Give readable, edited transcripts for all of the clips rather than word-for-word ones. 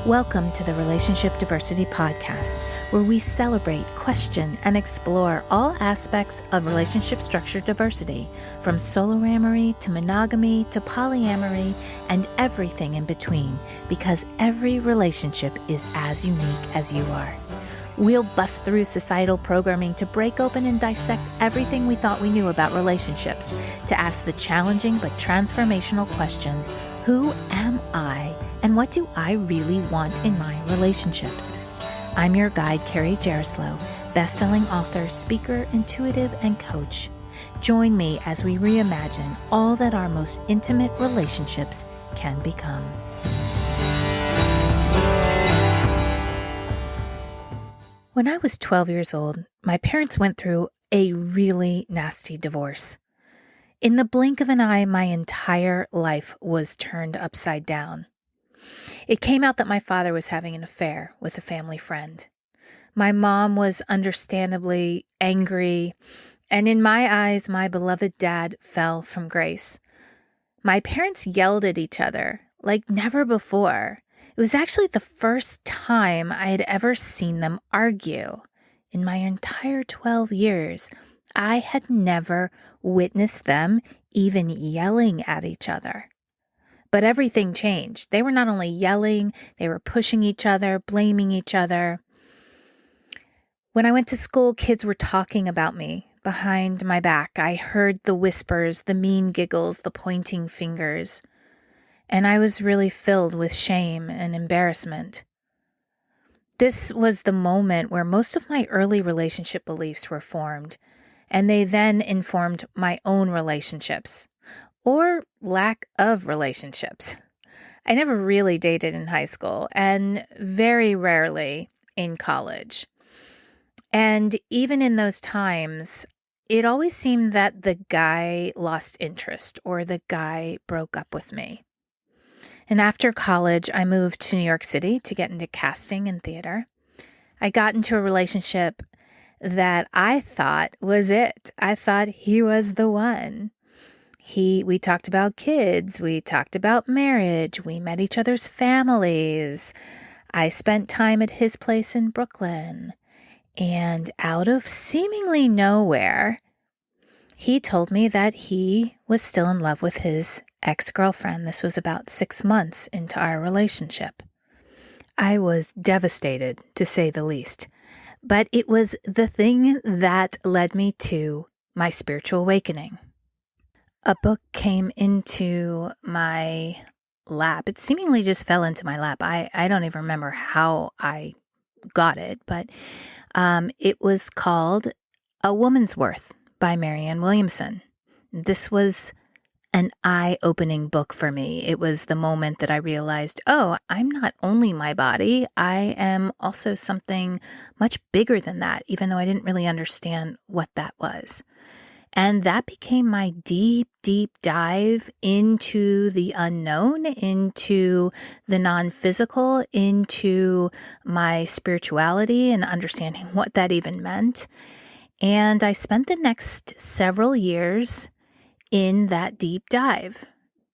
Welcome to the Relationship Diversity Podcast, where we celebrate, question, and explore all aspects of relationship structure diversity, from soloamory to monogamy to polyamory and everything in between, because every relationship is as unique as you are. We'll bust through societal programming to break open and dissect everything we thought we knew about relationships, to ask the challenging but transformational questions: who am I, and what do I really want in my relationships? I'm your guide, Carrie Jaroslaw, best-selling author, speaker, intuitive, and coach. Join me as we reimagine all that our most intimate relationships can become. When I was 12 years old, my parents went through a really nasty divorce. In the blink of an eye, my entire life was turned upside down. It came out that my father was having an affair with a family friend. My mom was understandably angry, and in my eyes, my beloved dad fell from grace. My parents yelled at each other like never before. It was actually the first time I had ever seen them argue. In my entire 12 years, I had never witnessed them even yelling at each other. But everything changed. They were not only yelling, they were pushing each other, blaming each other. When I went to school, kids were talking about me behind my back. I heard the whispers, the mean giggles, the pointing fingers. And I was really filled with shame and embarrassment. This was the moment where most of my early relationship beliefs were formed, and they then informed my own relationships, or lack of relationships. I never really dated in high school, and very rarely in college. And even in those times, it always seemed that the guy lost interest or the guy broke up with me. And after college, I moved to New York City to get into casting and theater. I got into a relationship that I thought was it. I thought he was the one. We talked about kids. We talked about marriage. We met each other's families. I spent time at his place in Brooklyn. And out of seemingly nowhere, he told me that he was still in love with his ex-girlfriend. This was about 6 months into our relationship. I was devastated, to say the least, but it was the thing that led me to my spiritual awakening. A book came into my lap. It seemingly just fell into my lap. I don't even remember how I got it, but it was called A Woman's Worth by Marianne Williamson. This was an eye-opening book for me. It was the moment that I realized, oh, I'm not only my body, I am also something much bigger than that, even though I didn't really understand what that was. And that became my deep, deep dive into the unknown, into the non-physical, into my spirituality and understanding what that even meant. And I spent the next several years in that deep dive.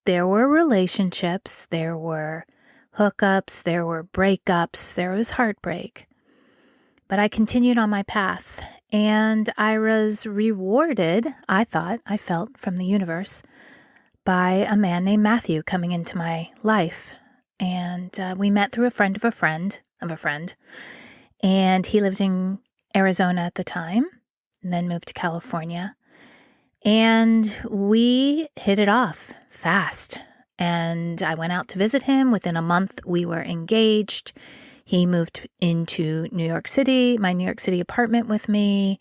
There were relationships, there were hookups, there were breakups, there was heartbreak. But I continued on my path, and I was rewarded, I felt from the universe, by a man named Matthew coming into my life. And we met through a friend of a friend of a friend. And he lived in Arizona at the time, and then moved to California. And we hit it off fast. And I went out to visit him. Within a month, we were engaged. He moved into New York City, my New York City apartment with me.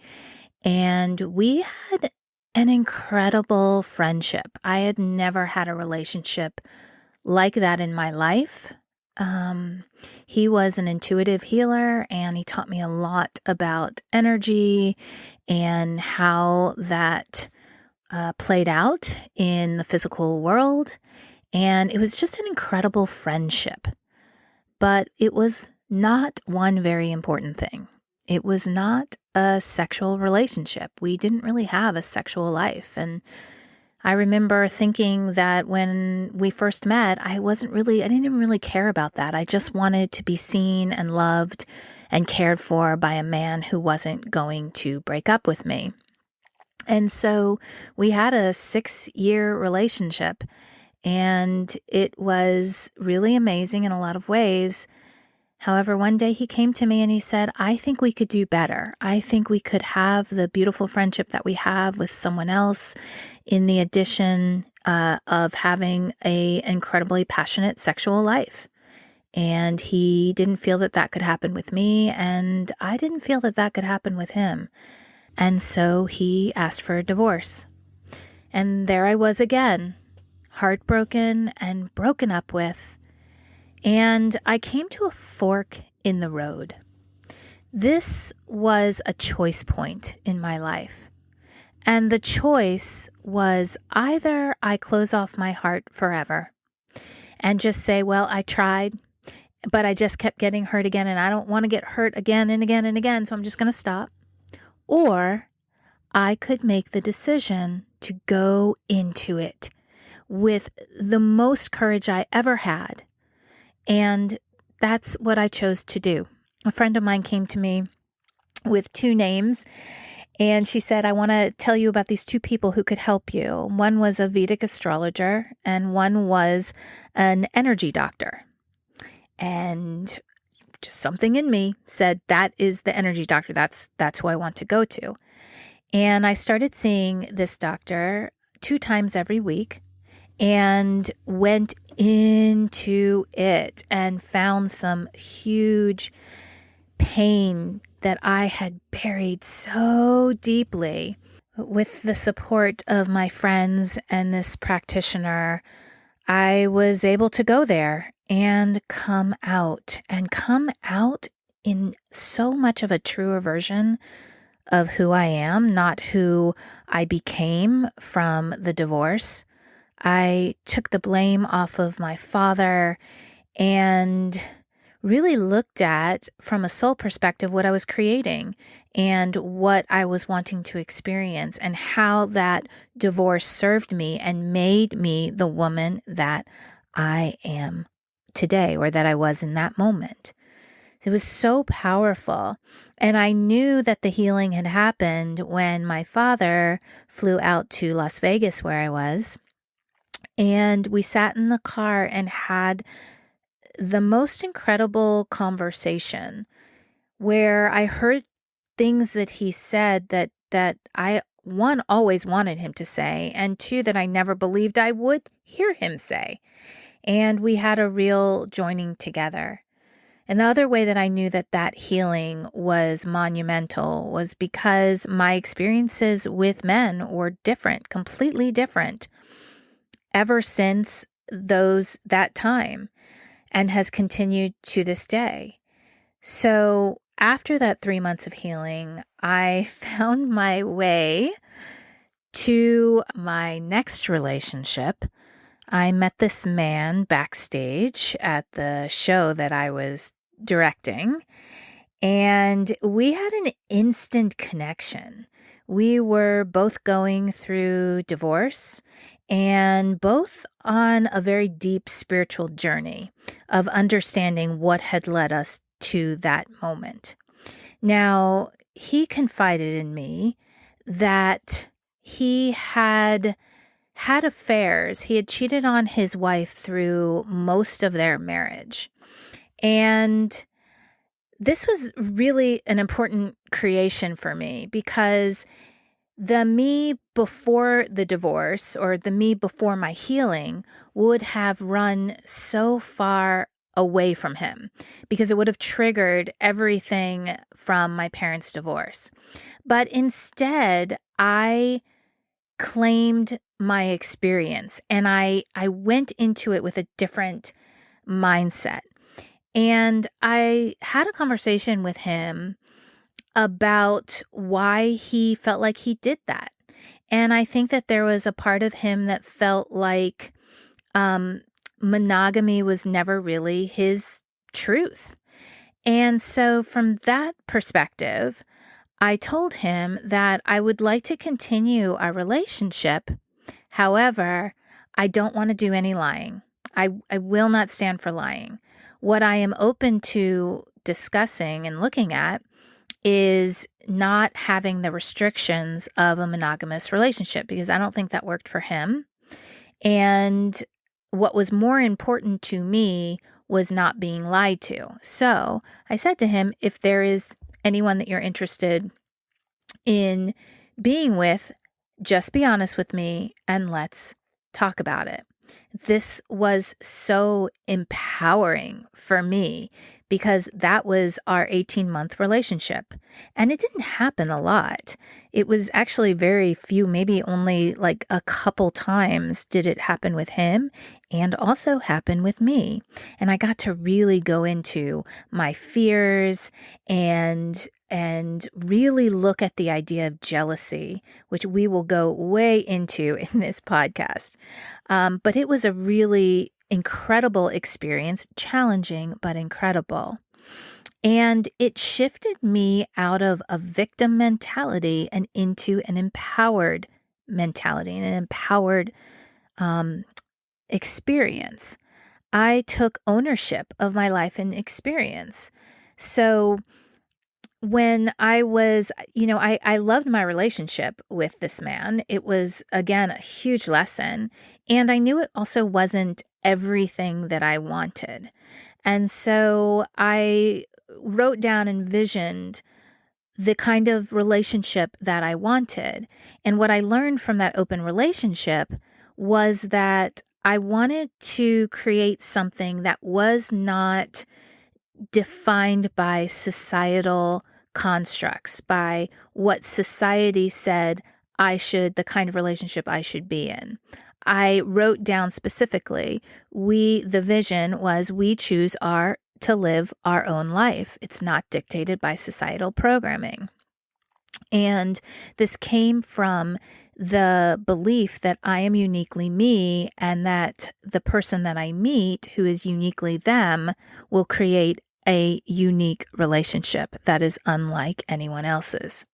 And we had an incredible friendship. I had never had a relationship like that in my life. He was an intuitive healer, and he taught me a lot about energy and how that played out in the physical world. And it was just an incredible friendship. But it was not one very important thing. It was not a sexual relationship. We didn't really have a sexual life. And I remember thinking that when we first met, I didn't even really care about that. I just wanted to be seen and loved and cared for by a man who wasn't going to break up with me. And so we had a 6-year relationship, and it was really amazing in a lot of ways. However, one day he came to me and he said, I think we could do better. I think we could have the beautiful friendship that we have with someone else, in the addition of having a incredibly passionate sexual life. And he didn't feel that that could happen with me, and I didn't feel that that could happen with him. And so he asked for a divorce. And there I was again, heartbroken and broken up with. And I came to a fork in the road. This was a choice point in my life. And the choice was either I close off my heart forever and just say, well, I tried, but I just kept getting hurt again, and I don't want to get hurt again and again and again, so I'm just going to stop. Or I could make the decision to go into it with the most courage I ever had. And that's what I chose to do. A friend of mine came to me with 2 names, and she said, I want to tell you about these 2 people who could help you. One was a Vedic astrologer, and one was an energy doctor. And just something in me said, that is the energy doctor. That's who I want to go to. And I started seeing this doctor 2 times every week, and went into it and found some huge pain that I had buried so deeply. With the support of my friends and this practitioner, I was able to go there and come out in so much of a truer version of who I am, not who I became from the divorce. I took the blame off of my father and really looked at, from a soul perspective, what I was creating and what I was wanting to experience, and how that divorce served me and made me the woman that I am today, or that I was in that moment. It was so powerful. And I knew that the healing had happened when my father flew out to Las Vegas, where I was. And we sat in the car and had the most incredible conversation, where I heard things that he said that I, 1, always wanted him to say, and 2, that I never believed I would hear him say. And we had a real joining together. And the other way that I knew that that healing was monumental was because my experiences with men were different, completely different, ever since that time, and has continued to this day. So after that 3 months of healing, I found my way to my next relationship. I met this man backstage at the show that I was directing, and we had an instant connection. We were both going through divorce and both on a very deep spiritual journey of understanding what had led us to that moment. Now, he confided in me that he had affairs. He had cheated on his wife through most of their marriage. And this was really an important creation for me, because the me before the divorce, or the me before my healing, would have run so far away from him, because it would have triggered everything from my parents' divorce. But instead, I claimed my experience, and I went into it with a different mindset. And I had a conversation with him about why he felt like he did that. And I think that there was a part of him that felt like monogamy was never really his truth. And so from that perspective, I told him that I would like to continue our relationship. However, I don't want to do any lying. I will not stand for lying. What I am open to discussing and looking at is not having the restrictions of a monogamous relationship, because I don't think that worked for him. And what was more important to me was not being lied to. So I said to him, if there is anyone that you're interested in being with, just be honest with me and let's talk about it. This was so empowering for me because that was our 18-month relationship. And it didn't happen a lot. It was actually very few, maybe only like a couple times did it happen with him and also happen with me. And I got to really go into my fears and really look at the idea of jealousy, which we will go way into in this podcast. But it was a really incredible experience, challenging, but incredible. And it shifted me out of a victim mentality and into an empowered mentality and an empowered experience. I took ownership of my life and experience. So when I was, I loved my relationship with this man. It was, again, a huge lesson. And I knew it also wasn't everything that I wanted. And so I wrote down and visioned the kind of relationship that I wanted. And what I learned from that open relationship was that I wanted to create something that was not defined by societal constructs, by what society said the kind of relationship I should be in. I wrote down specifically, the vision was we choose to live our own life. It's not dictated by societal programming. And this came from the belief that I am uniquely me and that the person that I meet who is uniquely them will create a unique relationship that is unlike anyone else's.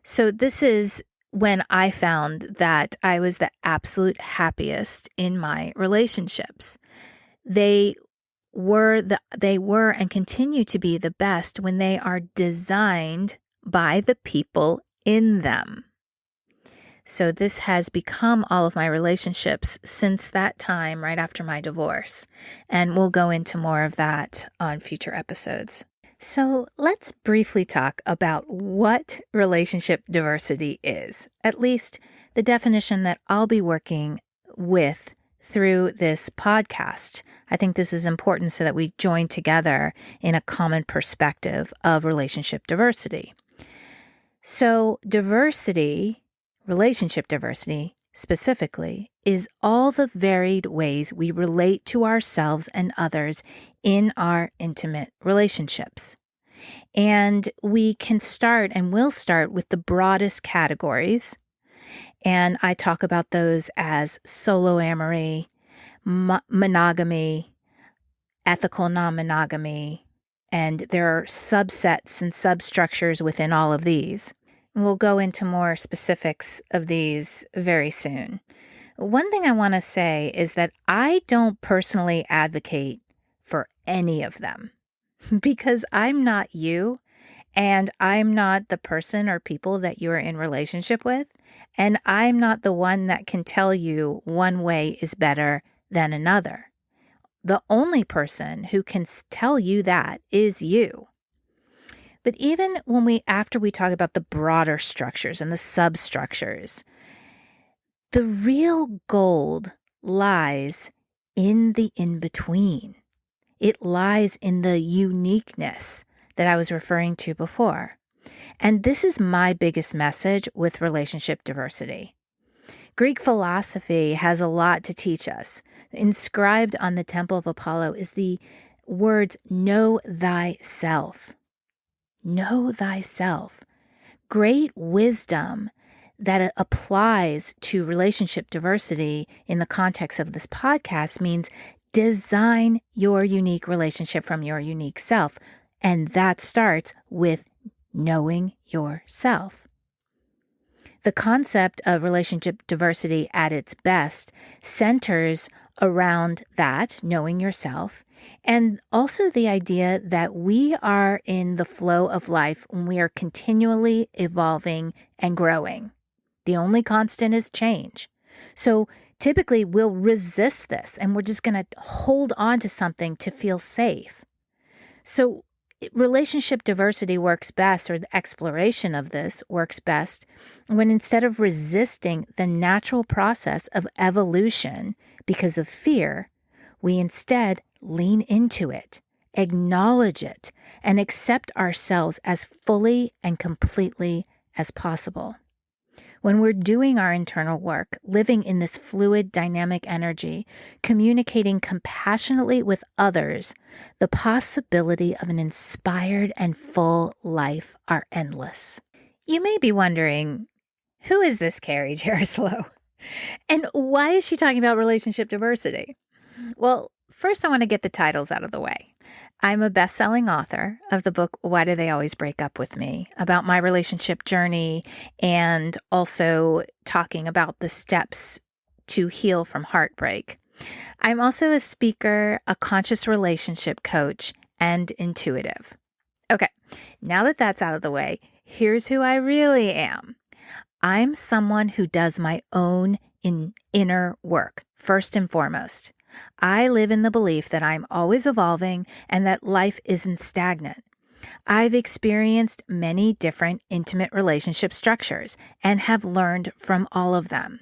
So this is when I found that I was the absolute happiest in my relationships. They were and continue to be the best when they are designed by the people in them. So this has become all of my relationships since that time, right after my divorce. And we'll go into more of that on future episodes. So let's briefly talk about what relationship diversity is, at least the definition that I'll be working with through this podcast. I think this is important so that we join together in a common perspective of relationship diversity. So relationship diversity specifically, is all the varied ways we relate to ourselves and others in our intimate relationships. And we can start and will start with the broadest categories. And I talk about those as solo amory, monogamy, ethical non-monogamy, and there are subsets and substructures within all of these. We'll go into more specifics of these very soon. One thing I want to say is that I don't personally advocate for any of them because I'm not you and I'm not the person or people that you're in relationship with, and I'm not the one that can tell you one way is better than another. The only person who can tell you that is you. But even after we talk about the broader structures and the substructures, the real gold lies in the in-between. It lies in the uniqueness that I was referring to before. And this is my biggest message with relationship diversity. Greek philosophy has a lot to teach us. Inscribed on the Temple of Apollo is the words, know thyself. Know thyself. Great wisdom that applies to relationship diversity in the context of this podcast means design your unique relationship from your unique self. And that starts with knowing yourself. The concept of relationship diversity at its best centers around that, knowing yourself, and also the idea that we are in the flow of life when we are continually evolving and growing. The only constant is change. So typically we'll resist this and we're just going to hold on to something to feel safe. So relationship diversity works best, or the exploration of this works best, when instead of resisting the natural process of evolution because of fear, we instead lean into it, acknowledge it, and accept ourselves as fully and completely as possible. When we're doing our internal work, living in this fluid, dynamic energy, communicating compassionately with others, the possibility of an inspired and full life are endless. You may be wondering, who is this Carrie Jeroslow? And why is she talking about relationship diversity? Well, first I want to get the titles out of the way. I'm a best-selling author of the book, Why Do They Always Break Up With Me?, about my relationship journey and also talking about the steps to heal from heartbreak. I'm also a speaker, a conscious relationship coach, and intuitive. Okay, now that that's out of the way, here's who I really am. I'm someone who does my own inner work, first and foremost. I live in the belief that I'm always evolving and that life isn't stagnant. I've experienced many different intimate relationship structures and have learned from all of them.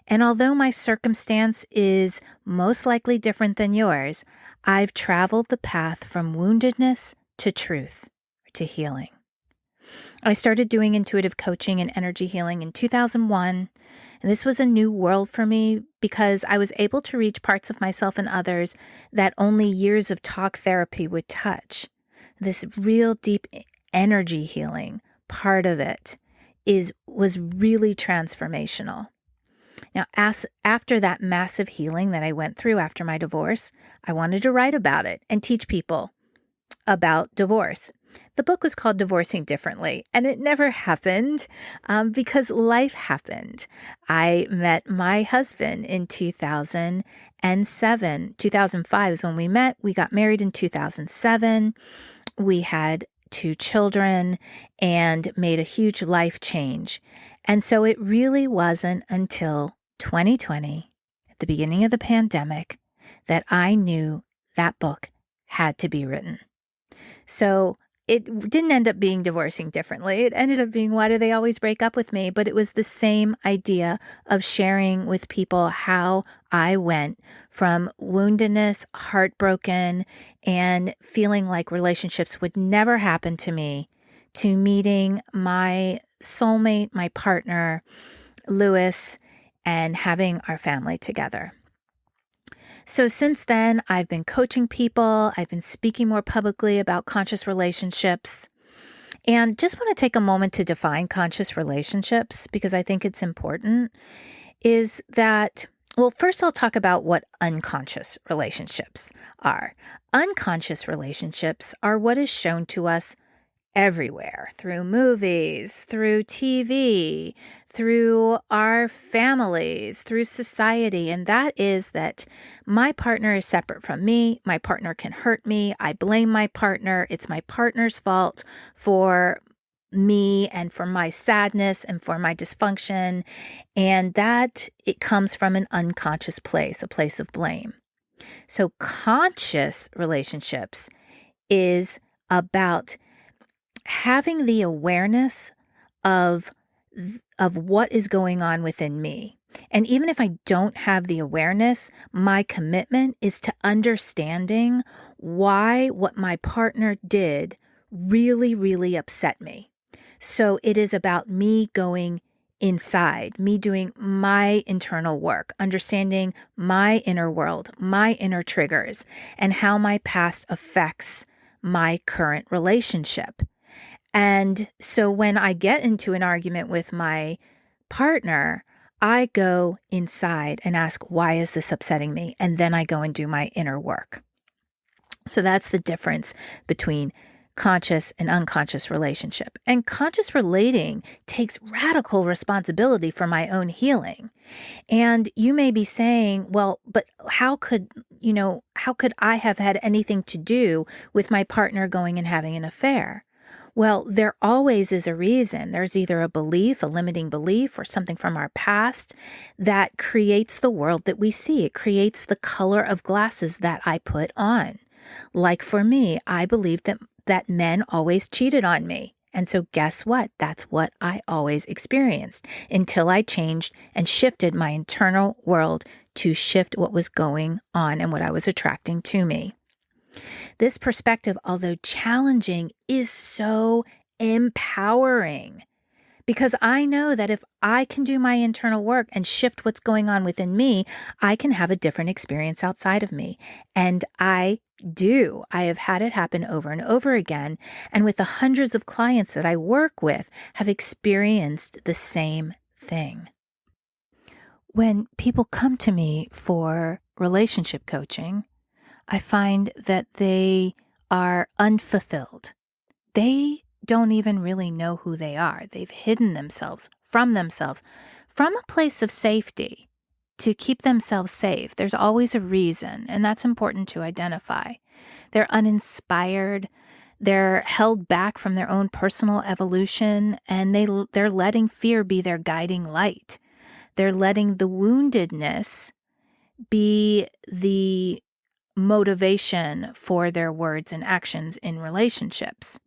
And although my circumstance is most likely different than yours, I've traveled the path from woundedness to truth, to healing. I started doing intuitive coaching and energy healing in 2001, and this was a new world for me because I was able to reach parts of myself and others that only years of talk therapy would touch. This real deep energy healing part of it was really transformational. Now, after that massive healing that I went through after my divorce, I wanted to write about it and teach people about divorce. The book was called Divorcing Differently, and it never happened because life happened. I met my husband in 2007. 2005 is when we met. We got married in 2007. We had 2 children and made a huge life change. And so it really wasn't until 2020, at the beginning of the pandemic, that I knew that book had to be written. So it didn't end up being Divorcing Differently. It ended up being Why Do They Always Break Up With Me? But it was the same idea of sharing with people how I went from woundedness, heartbroken, and feeling like relationships would never happen to me, to meeting my soulmate, my partner, Lewis, and having our family together. So since then, I've been coaching people. I've been speaking more publicly about conscious relationships. And just want to take a moment to define conscious relationships because I think it's important, is that, well, first I'll talk about what unconscious relationships are. Unconscious relationships are what is shown to us everywhere, through movies, through TV, through our families, through society. And that is that my partner is separate from me. My partner can hurt me. I blame my partner. It's my partner's fault for me and for my sadness and for my dysfunction. And that it comes from an unconscious place, a place of blame. So conscious relationships is about having the awareness of what is going on within me. And even if I don't have the awareness, my commitment is to understanding why what my partner did really, really upset me. So it is about me going inside, me doing my internal work, understanding my inner world, my inner triggers, and how my past affects my current relationship. And so when I get into an argument with my partner, I go inside and ask, why is this upsetting me? And then I go and do my inner work. So that's the difference between conscious and unconscious relationship. And conscious relating takes radical responsibility for my own healing. And you may be saying, well, but how could I have had anything to do with my partner going and having an affair? Well, there always is a reason. There's either a belief, a limiting belief, or something from our past that creates the world that we see. It creates the color of glasses that I put on. Like for me, I believed that men always cheated on me. And so guess what? That's what I always experienced until I changed and shifted my internal world to shift what was going on and what I was attracting to me. This perspective, although challenging, is so empowering because I know that if I can do my internal work and shift what's going on within me, I can have a different experience outside of me. And I do. I have had it happen over and over again. And with the hundreds of clients that I work with, have experienced the same thing. When people come to me for relationship coaching, I find that they are unfulfilled. They don't even really know who they are. They've hidden themselves from a place of safety to keep themselves safe. There's always a reason, and that's important to identify. They're uninspired. They're held back from their own personal evolution, and they're letting fear be their guiding light. They're letting the woundedness be the motivation for their words and actions in relationships.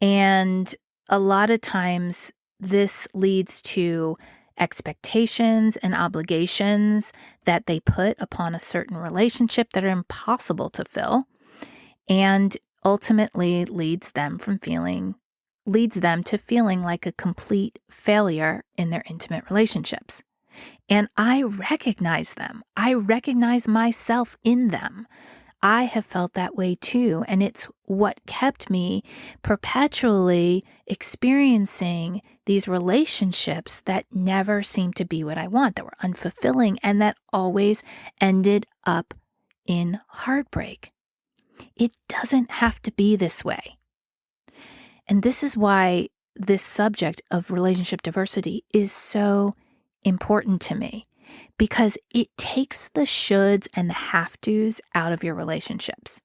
And a lot of times this leads to expectations and obligations that they put upon a certain relationship that are impossible to fill, and ultimately leads them to feeling like a complete failure in their intimate relationships. And I recognize them. I recognize myself in them. I have felt that way too. And it's what kept me perpetually experiencing these relationships that never seemed to be what I want, that were unfulfilling, and that always ended up in heartbreak. It doesn't have to be this way. And this is why this subject of relationship diversity is so important to me, because it takes the shoulds and the have-tos out of your relationships.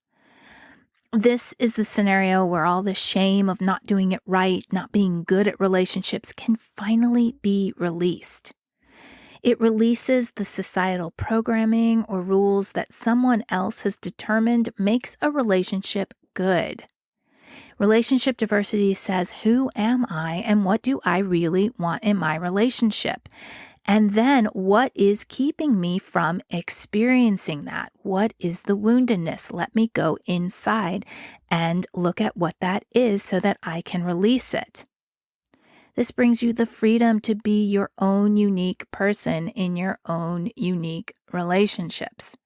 This is the scenario where all the shame of not doing it right, not being good at relationships can finally be released. It releases the societal programming or rules that someone else has determined makes a relationship good. Relationship diversity says, who am I and what do I really want in my relationship? And then what is keeping me from experiencing that? What is the woundedness? Let me go inside and look at what that is so that I can release it. This brings you the freedom to be your own unique person in your own unique relationships.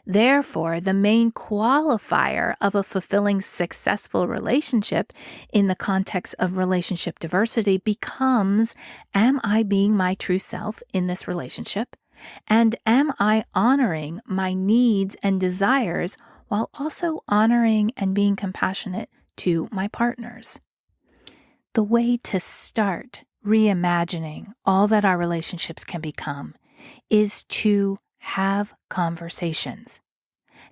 Therefore, the main qualifier of a fulfilling, successful relationship in the context of relationship diversity becomes, am I being my true self in this relationship? And am I honoring my needs and desires while also honoring and being compassionate to my partners? The way to start reimagining all that our relationships can become is to have conversations.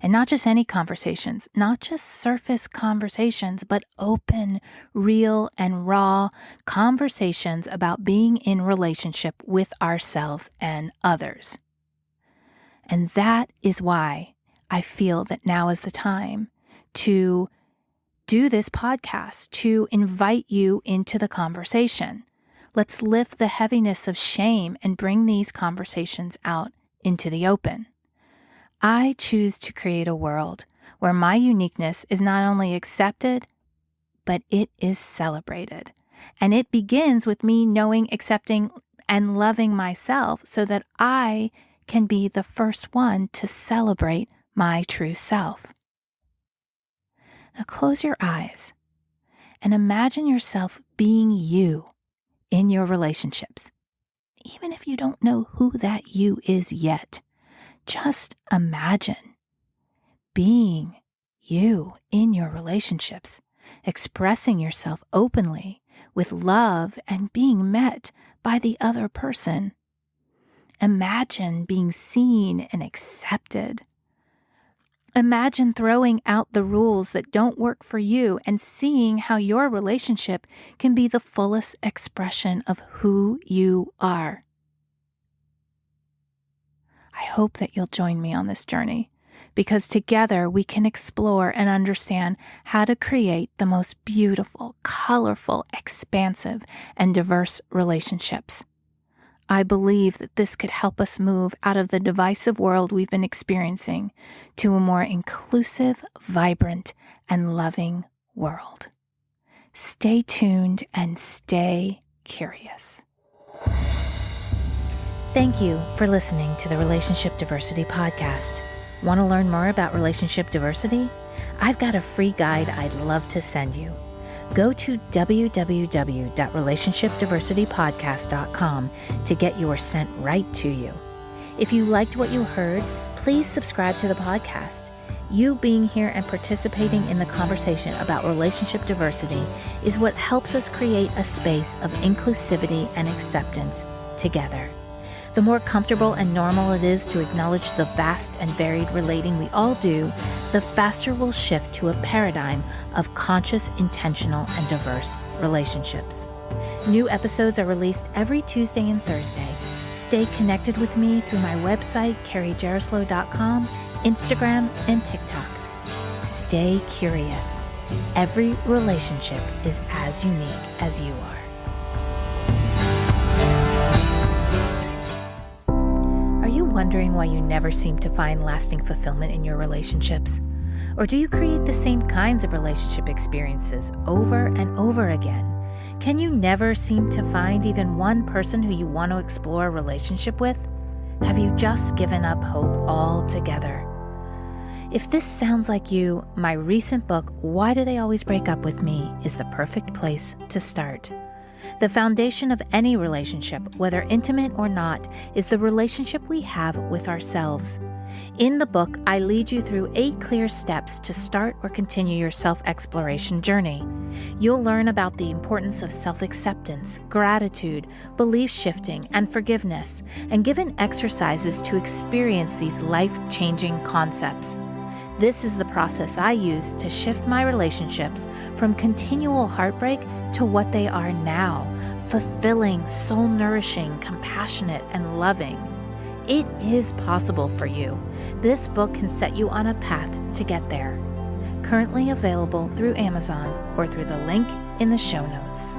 And not just any conversations, not just surface conversations, but open, real, and raw conversations about being in relationship with ourselves and others. And that is why I feel that now is the time to do this podcast, to invite you into the conversation. Let's lift the heaviness of shame and bring these conversations out into the open. I choose to create a world where my uniqueness is not only accepted, but it is celebrated. And it begins with me knowing, accepting, and loving myself so that I can be the first one to celebrate my true self. Now close your eyes and imagine yourself being you in your relationships. Even if you don't know who that you is yet, just imagine being you in your relationships. expressing yourself openly with love and being met by the other person. Imagine being seen and accepted. Imagine throwing out the rules that don't work for you and seeing how your relationship can be the fullest expression of who you are. I hope that you'll join me on this journey, because together we can explore and understand how to create the most beautiful, colorful, expansive, and diverse relationships. I believe that this could help us move out of the divisive world we've been experiencing to a more inclusive, vibrant, and loving world. Stay tuned and stay curious. Thank you for listening to the Relationship Diversity Podcast. Want to learn more about relationship diversity? I've got a free guide I'd love to send you. Go to www.relationshipdiversitypodcast.com to get yours sent right to you. If you liked what you heard, please subscribe to the podcast. You being here and participating in the conversation about relationship diversity is what helps us create a space of inclusivity and acceptance together. The more comfortable and normal it is to acknowledge the vast and varied relating we all do, the faster we'll shift to a paradigm of conscious, intentional, and diverse relationships. New episodes are released every Tuesday and Thursday. Stay connected with me through my website, carriejaroslow.com, Instagram, and TikTok. Stay curious. Every relationship is as unique as you are. Are you wondering why you never seem to find lasting fulfillment in your relationships? Or do you create the same kinds of relationship experiences over and over again? Can you never seem to find even one person who you want to explore a relationship with? Have you just given up hope altogether? If this sounds like you, my recent book, Why Do They Always Break Up With Me, is the perfect place to start. The foundation of any relationship, whether intimate or not, is the relationship we have with ourselves. In the book, I lead you through 8 clear steps to start or continue your self-exploration journey. You'll learn about the importance of self-acceptance, gratitude, belief shifting, and forgiveness, and given exercises to experience these life-changing concepts. This is the process I use to shift my relationships from continual heartbreak to what they are now, fulfilling, soul-nourishing, compassionate, and loving. It is possible for you. This book can set you on a path to get there. Currently available through Amazon or through the link in the show notes.